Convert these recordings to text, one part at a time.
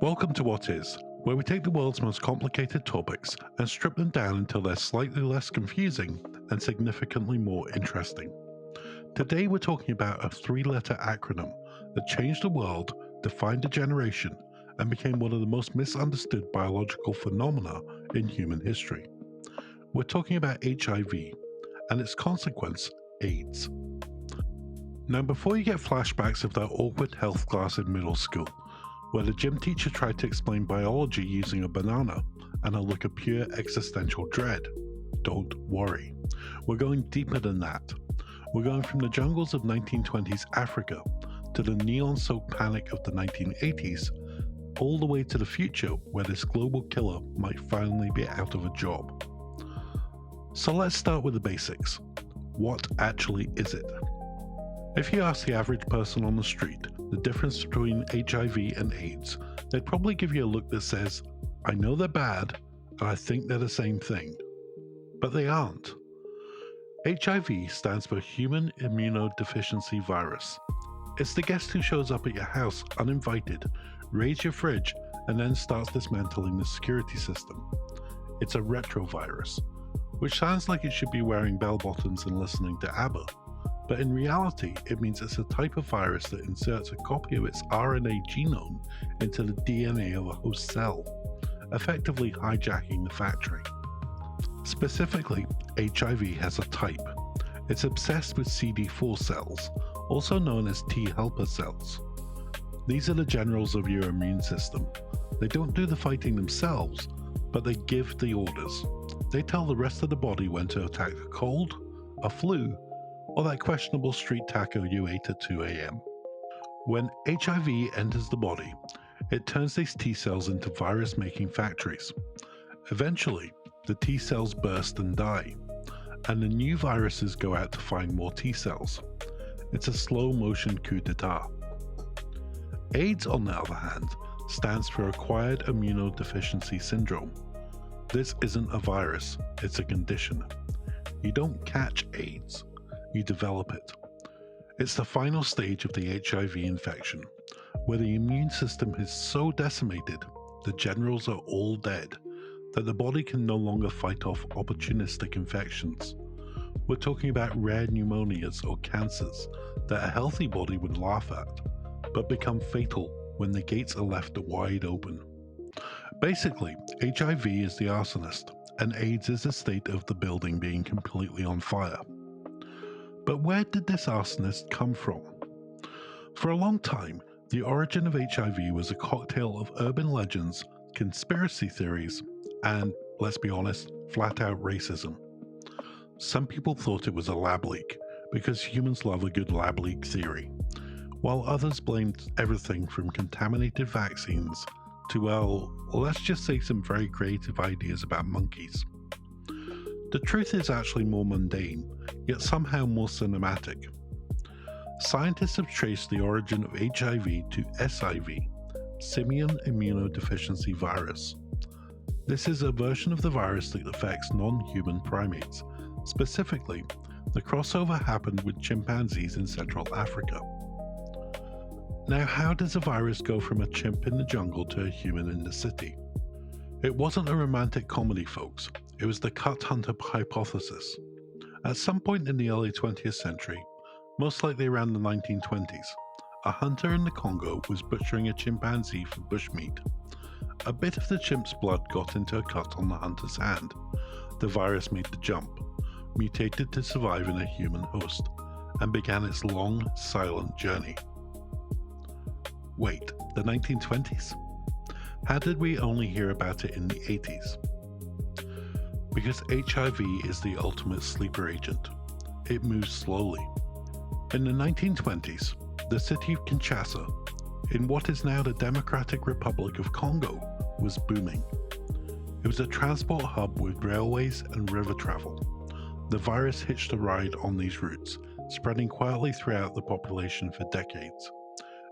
Welcome to What Is, where we take the world's most complicated topics and strip them down until they're slightly less confusing and significantly more interesting. Today we're talking about a three-letter acronym that changed the world, defined a generation, and became one of the most misunderstood biological phenomena in human history. We're talking about HIV and its consequence, AIDS. Now, before you get flashbacks of that awkward health class in middle school, where the gym teacher tried to explain biology using a banana and a look of pure existential dread, don't worry. We're going deeper than that. We're going from the jungles of 1920s Africa to the neon-soaked panic of the 1980s, all the way to the future where this global killer might finally be out of a job. So let's start with the basics. What actually is it? If you ask the average person on the street the difference between HIV and AIDS, they'd probably give you a look that says, I know they're bad, and I think they're the same thing. But they aren't. HIV stands for Human Immunodeficiency Virus. It's the guest who shows up at your house uninvited, raids your fridge, and then starts dismantling the security system. It's a retrovirus, which sounds like it should be wearing bell bottoms and listening to ABBA. But in reality, it means it's a type of virus that inserts a copy of its RNA genome into the DNA of a host cell, effectively hijacking the factory. Specifically, HIV has a type. It's obsessed with CD4 cells, also known as T helper cells. These are the generals of your immune system. They don't do the fighting themselves, but they give the orders. They tell the rest of the body when to attack a cold, a flu, or that questionable street taco you ate at 2 a.m. When HIV enters the body, it turns these T cells into virus-making factories. Eventually, the T cells burst and die, and the new viruses go out to find more T cells. It's a slow-motion coup d'etat. AIDS, on the other hand, stands for Acquired Immunodeficiency Syndrome. This isn't a virus, it's a condition. You don't catch AIDS, you develop it. It's the final stage of the HIV infection, where the immune system is so decimated, the generals are all dead, that the body can no longer fight off opportunistic infections. We're talking about rare pneumonias or cancers that a healthy body would laugh at, but become fatal when the gates are left wide open. Basically, HIV is the arsonist, and AIDS is the state of the building being completely on fire. But where did this arsonist come from? For a long time, the origin of HIV was a cocktail of urban legends, conspiracy theories, and, let's be honest, flat-out racism. Some people thought it was a lab leak, because humans love a good lab leak theory, while others blamed everything from contaminated vaccines to, well, let's just say some very creative ideas about monkeys. The truth is actually more mundane, yet somehow more cinematic. Scientists have traced the origin of HIV to SIV, Simian Immunodeficiency Virus. This is a version of the virus that affects non-human primates. Specifically, the crossover happened with chimpanzees in Central Africa. Now, how does a virus go from a chimp in the jungle to a human in the city? It wasn't a romantic comedy, folks. It was the cut hunter hypothesis. At some point in the early 20th century, most likely around the 1920s, a hunter in the Congo was butchering a chimpanzee for bushmeat. A bit of the chimp's blood got into a cut on the hunter's hand. The virus made the jump, mutated to survive in a human host, and began its long, silent journey. Wait, the 1920s? How did we only hear about it in the 80s? Because HIV is the ultimate sleeper agent. It moves slowly. In the 1920s, the city of Kinshasa, in what is now the Democratic Republic of Congo, was booming. It was a transport hub with railways and river travel. The virus hitched a ride on these routes, spreading quietly throughout the population for decades.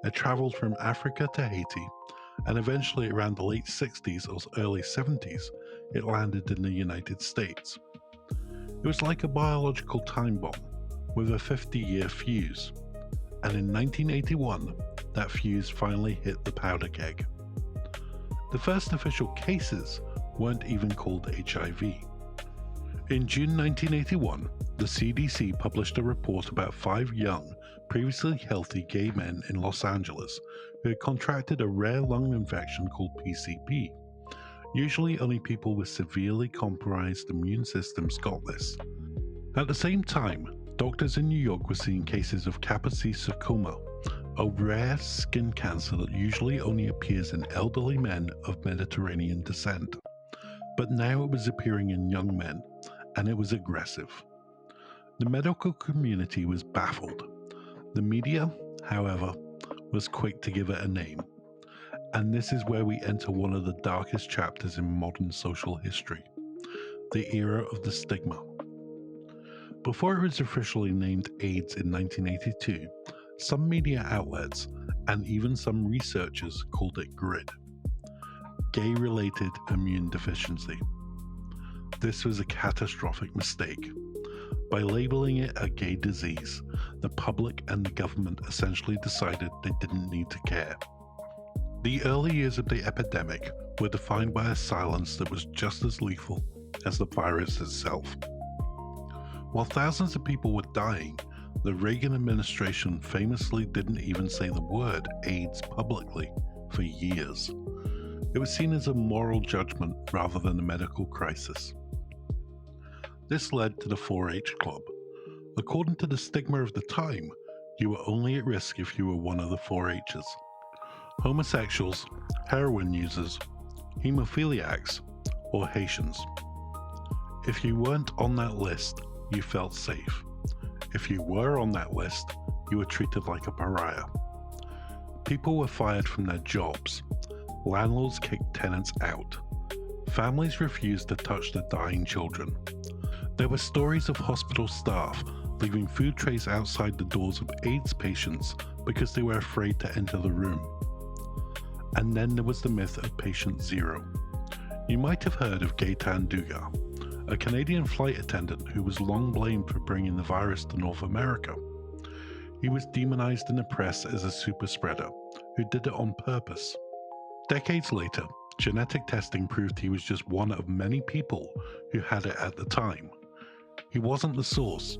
It traveled from Africa to Haiti, and eventually around the late 60s or early 70s, it landed in the United States. It was like a biological time bomb, with a 50-year fuse. And in 1981, that fuse finally hit the powder keg. The first official cases weren't even called HIV. In June 1981, the CDC published a report about 5 young, previously healthy gay men in Los Angeles who had contracted a rare lung infection called PCP. Usually only people with severely compromised immune systems got this. At the same time, doctors in New York were seeing cases of Kaposi sarcoma, a rare skin cancer that usually only appears in elderly men of Mediterranean descent. But now it was appearing in young men, and it was aggressive. The medical community was baffled. The media, however, was quick to give it a name. And this is where we enter one of the darkest chapters in modern social history, the era of the stigma. Before it was officially named AIDS in 1982, some media outlets and even some researchers called it GRID, gay-related immune deficiency. This was a catastrophic mistake. By labeling it a gay disease, the public and the government essentially decided they didn't need to care. The early years of the epidemic were defined by a silence that was just as lethal as the virus itself. While thousands of people were dying, the Reagan administration famously didn't even say the word AIDS publicly for years. It was seen as a moral judgment rather than a medical crisis. This led to the 4-H Club. According to the stigma of the time, you were only at risk if you were one of the 4-H's. Homosexuals, heroin users, hemophiliacs, or Haitians. If you weren't on that list, you felt safe. If you were on that list, you were treated like a pariah. People were fired from their jobs. Landlords kicked tenants out. Families refused to touch their dying children. There were stories of hospital staff leaving food trays outside the doors of AIDS patients because they were afraid to enter the room. And then there was the myth of Patient Zero. You might have heard of Gaetan Dugas, a Canadian flight attendant who was long blamed for bringing the virus to North America. He was demonized in the press as a super spreader who did it on purpose. Decades later, genetic testing proved he was just one of many people who had it at the time. He wasn't the source.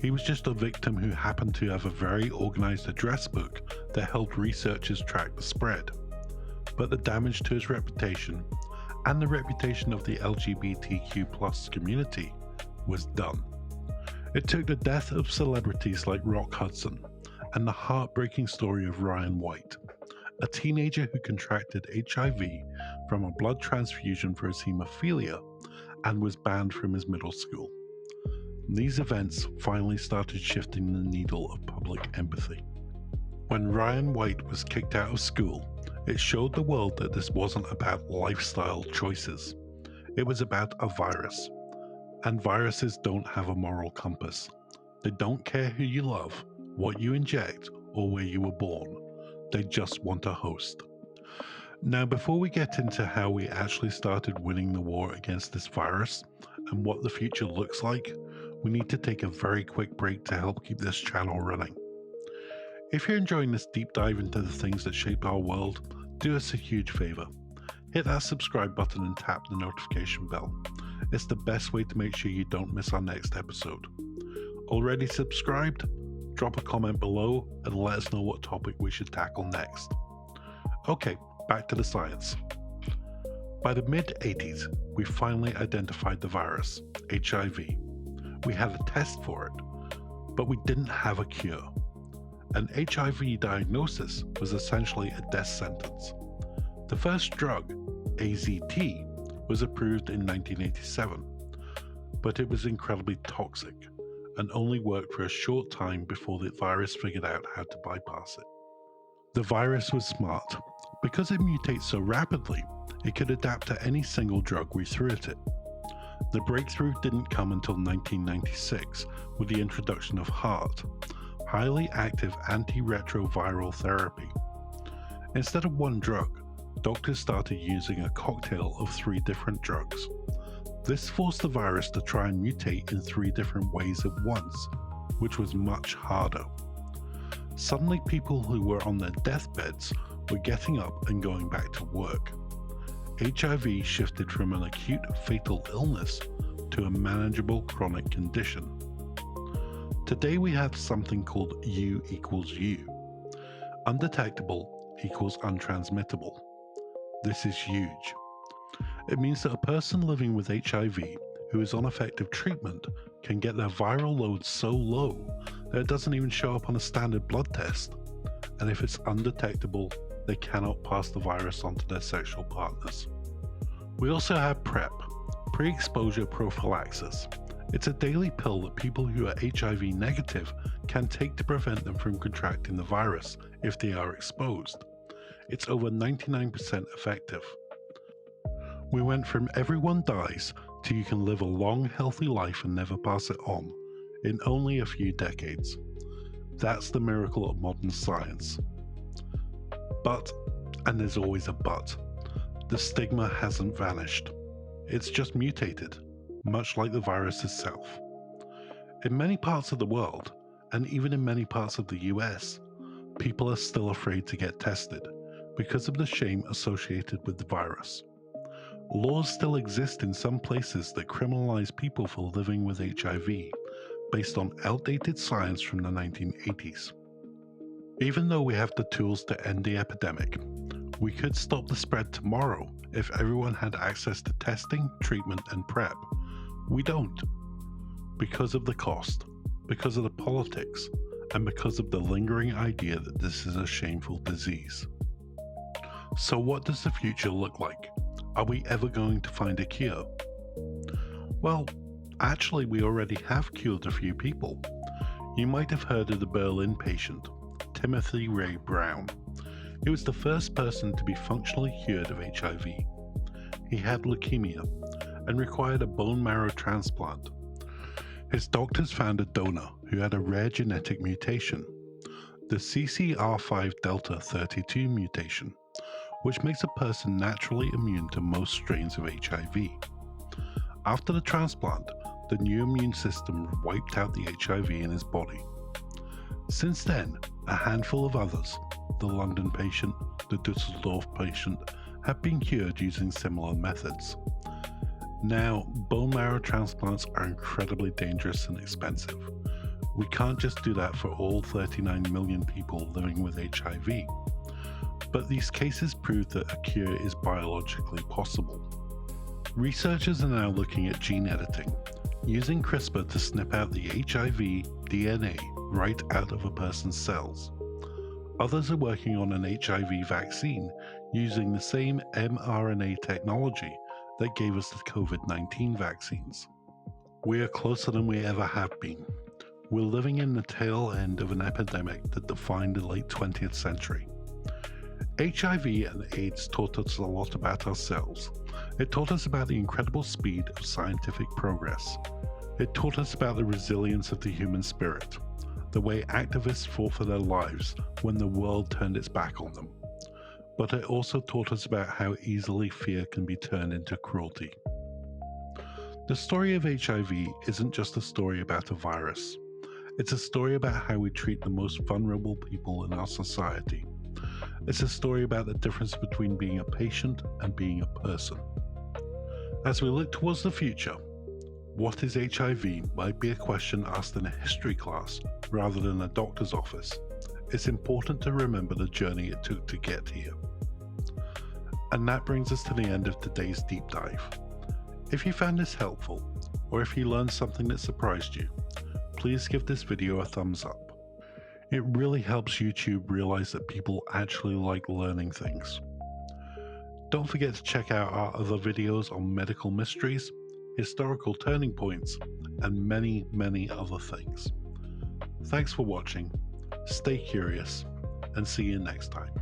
He was just a victim who happened to have a very organized address book that helped researchers track the spread. But the damage to his reputation, and the reputation of the LGBTQ+ community, was done. It took the death of celebrities like Rock Hudson, and the heartbreaking story of Ryan White, a teenager who contracted HIV from a blood transfusion for his hemophilia, and was banned from his middle school. These events finally started shifting the needle of public empathy. When Ryan White was kicked out of school, it showed the world that this wasn't about lifestyle choices. It was about a virus. And viruses don't have a moral compass. They don't care who you love, what you inject, or where you were born. They just want a host. Now, before we get into how we actually started winning the war against this virus and what the future looks like, we need to take a very quick break to help keep this channel running. If you're enjoying this deep dive into the things that shape our world, do us a huge favor. Hit that subscribe button and tap the notification bell. It's the best way to make sure you don't miss our next episode. Already subscribed? Drop a comment below and let us know what topic we should tackle next. Okay, back to the science. By the mid-80s, we finally identified the virus, HIV. We had a test for it, but we didn't have a cure. An HIV diagnosis was essentially a death sentence. The first drug, AZT, was approved in 1987, but it was incredibly toxic and only worked for a short time before the virus figured out how to bypass it. The virus was smart. Because it mutates so rapidly, it could adapt to any single drug we threw at it. The breakthrough didn't come until 1996 with the introduction of HAART, highly active antiretroviral therapy. Instead of one drug, doctors started using a cocktail of 3 different drugs. This forced the virus to try and mutate in 3 different ways at once, which was much harder. Suddenly, people who were on their deathbeds were getting up and going back to work. HIV shifted from an acute fatal illness to a manageable chronic condition. Today we have something called U equals U. Undetectable equals untransmittable. This is huge. It means that a person living with HIV who is on effective treatment can get their viral load so low that it doesn't even show up on a standard blood test. And if it's undetectable, they cannot pass the virus on to their sexual partners. We also have PrEP, pre-exposure prophylaxis. It's a daily pill that people who are HIV negative can take to prevent them from contracting the virus if they are exposed. It's over 99% effective. We went from everyone dies to you can live a long, healthy life and never pass it on in only a few decades. That's the miracle of modern science. But, and there's always a but, the stigma hasn't vanished. It's just mutated, much like the virus itself. In many parts of the world, and even in many parts of the US, people are still afraid to get tested because of the shame associated with the virus. Laws still exist in some places that criminalize people for living with HIV based on outdated science from the 1980s. Even though we have the tools to end the epidemic, we could stop the spread tomorrow if everyone had access to testing, treatment, and PrEP. We don't. Because of the cost, because of the politics, and because of the lingering idea that this is a shameful disease. So what does the future look like? Are we ever going to find a cure? Well, actually we already have cured a few people. You might have heard of the Berlin patient, Timothy Ray Brown. He was the first person to be functionally cured of HIV. He had leukemia and required a bone marrow transplant. His doctors found a donor who had a rare genetic mutation, the CCR5 delta 32 mutation, which makes a person naturally immune to most strains of HIV. After the transplant, the new immune system wiped out the HIV in his body. Since then, a handful of others, the London patient, the Düsseldorf patient, have been cured using similar methods. Now, bone marrow transplants are incredibly dangerous and expensive. We can't just do that for all 39 million people living with HIV. But these cases prove that a cure is biologically possible. Researchers are now looking at gene editing, using CRISPR to snip out the HIV DNA right out of a person's cells. Others are working on an HIV vaccine using the same mRNA technology that gave us the COVID-19 vaccines. We are closer than we ever have been. We're living in the tail end of an epidemic that defined the late 20th century. HIV and AIDS taught us a lot about ourselves. It taught us about the incredible speed of scientific progress. It taught us about the resilience of the human spirit, the way activists fought for their lives when the world turned its back on them. But it also taught us about how easily fear can be turned into cruelty. The story of HIV isn't just a story about a virus. It's a story about how we treat the most vulnerable people in our society. It's a story about the difference between being a patient and being a person. As we look towards the future, what is HIV might be a question asked in a history class rather than a doctor's office. It's important to remember the journey it took to get here. And that brings us to the end of today's deep dive. If you found this helpful, or if you learned something that surprised you, please give this video a thumbs up. It really helps YouTube realize that people actually like learning things. Don't forget to check out our other videos on medical mysteries, historical turning points, and many, many other things. Thanks for watching, stay curious, and see you next time.